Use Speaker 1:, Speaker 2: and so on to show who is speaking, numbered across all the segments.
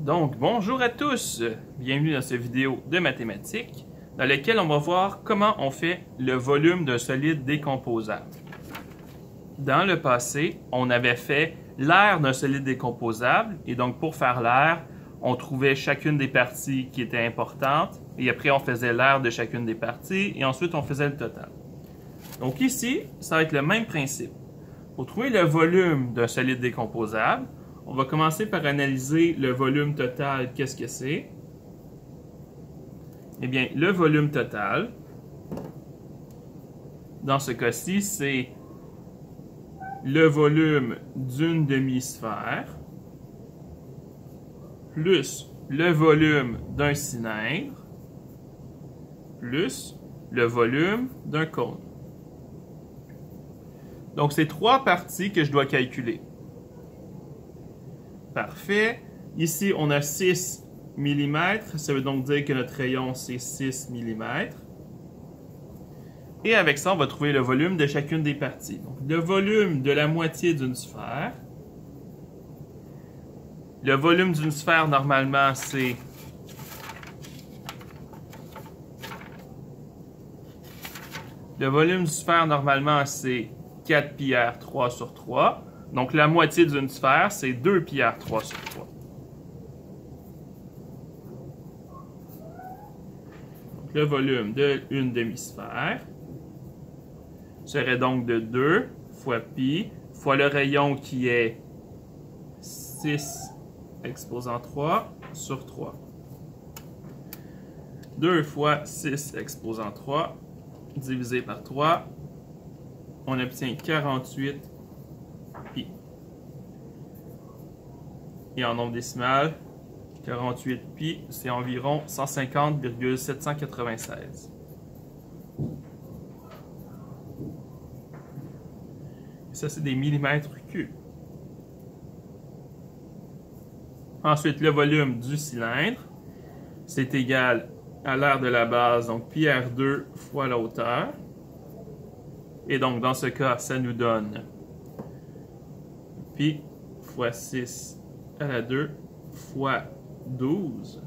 Speaker 1: Donc, bonjour à tous! Bienvenue dans cette vidéo de mathématiques dans laquelle on va voir comment on fait le volume d'un solide décomposable. Dans le passé, on avait fait l'aire d'un solide décomposable et donc pour faire l'aire, on trouvait chacune des parties qui étaient importantes et après on faisait l'aire de chacune des parties et ensuite on faisait le total. Donc ici, ça va être le même principe. Pour trouver le volume d'un solide décomposable, on va commencer par analyser le volume total. Qu'est-ce que c'est? Eh bien, le volume total, dans ce cas-ci, c'est le volume d'une demi-sphère plus le volume d'un cylindre plus le volume d'un cône. Donc, c'est trois parties que je dois calculer. Parfait. Ici, on a 6 mm. Ça veut donc dire que notre rayon, c'est 6 mm. Et avec ça, on va trouver le volume de chacune des parties. Donc, le volume de la moitié d'une sphère. Le volume d'une sphère, normalement, c'est le volume d'une sphère, normalement, c'est 4 πr 3 sur 3. Donc, la moitié d'une sphère, c'est 2 πr 3 sur 3. Donc, le volume d'une demi-sphère serait donc de 2 fois pi fois le rayon qui est 6 exposant 3 sur 3. 2 fois 6 exposant 3 divisé par 3, on obtient 48 pi. Et en nombre décimal, 48 pi, c'est environ 150,796. Ça, c'est des millimètres cubes. Ensuite, le volume du cylindre, c'est égal à l'aire de la base, donc pi r2 fois la hauteur. Et donc, dans ce cas, ça nous donne pi fois 6 à la 2 fois 12.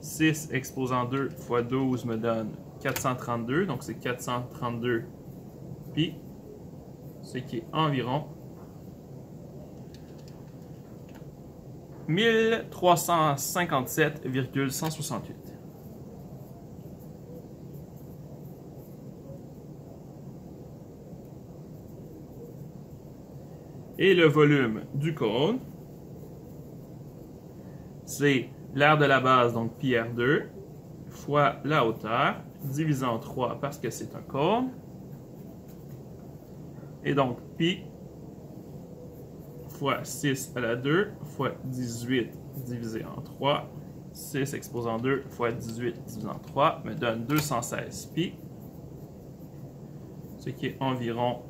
Speaker 1: 6 exposant 2 fois 12 me donne 432, donc c'est 432 pi, ce qui est environ 1357,168. Et le volume du cône, c'est l'aire de la base, donc pi r2, fois la hauteur, divisé en 3 parce que c'est un cône. Et donc pi fois 6 à la 2 fois 18 divisé en 3, 6 exposant 2 fois 18 divisé en 3 me donne 216 pi, ce qui est environ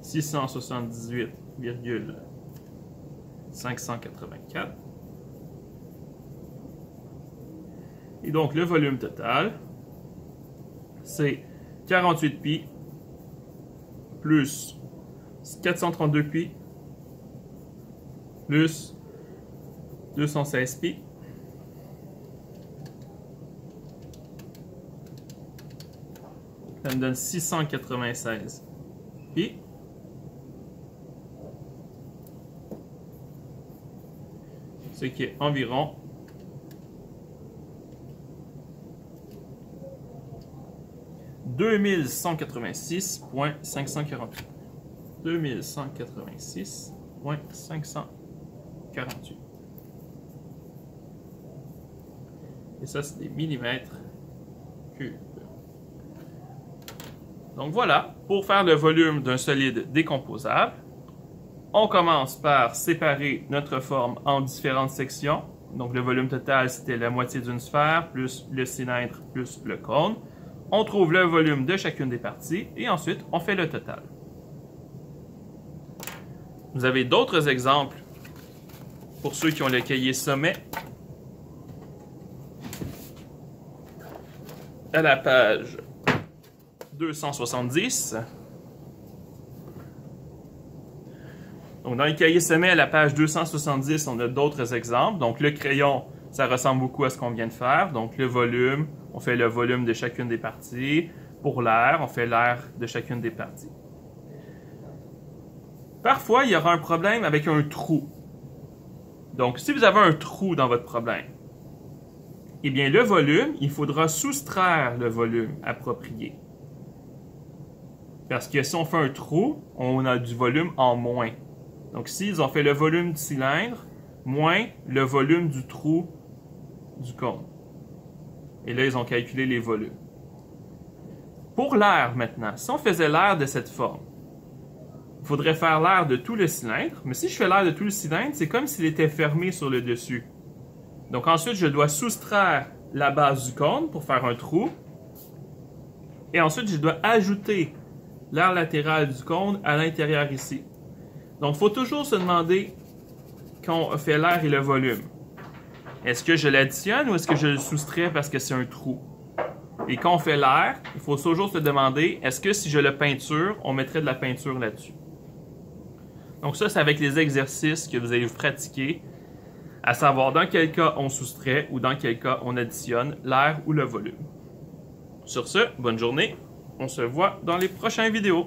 Speaker 1: 678,584. Et donc, le volume total, c'est 48 pi plus 432 pi plus 216 pi. Ça me donne 696 pi. Ce qui est environ 2186,548. 2186,548. Et ça, c'est des millimètres cubes. Donc voilà, pour faire le volume d'un solide décomposable, on commence par séparer notre forme en différentes sections. Donc le volume total, c'était la moitié d'une sphère, plus le cylindre, plus le cône. On trouve le volume de chacune des parties et ensuite, on fait le total. Vous avez d'autres exemples pour ceux qui ont le cahier sommet. À la page 270. Donc, dans les cahiers semelles, à la page 270, on a d'autres exemples. Donc, le crayon, ça ressemble beaucoup à ce qu'on vient de faire. Donc, le volume, on fait le volume de chacune des parties. Pour l'air, on fait l'air de chacune des parties. Parfois, il y aura un problème avec un trou. Donc, si vous avez un trou dans votre problème, eh bien, le volume, il faudra soustraire le volume approprié. Parce que si on fait un trou, on a du volume en moins. Donc, ici, ils ont fait le volume du cylindre moins le volume du trou du cône. Et là, ils ont calculé les volumes. Pour l'air, maintenant, si on faisait l'air de cette forme, il faudrait faire l'air de tout le cylindre. Mais si je fais l'air de tout le cylindre, c'est comme s'il était fermé sur le dessus. Donc ensuite, je dois soustraire la base du cône pour faire un trou. Et ensuite, je dois ajouter l'air latéral du cône à l'intérieur ici. Donc, il faut toujours se demander quand on fait l'air et le volume. Est-ce que je l'additionne ou est-ce que je le soustrais parce que c'est un trou? Et quand on fait l'air, il faut toujours se demander, est-ce que si je le peinture, on mettrait de la peinture là-dessus? Donc ça, c'est avec les exercices que vous allez vous pratiquer, à savoir dans quel cas on soustrait ou dans quel cas on additionne l'air ou le volume. Sur ce, bonne journée, on se voit dans les prochaines vidéos.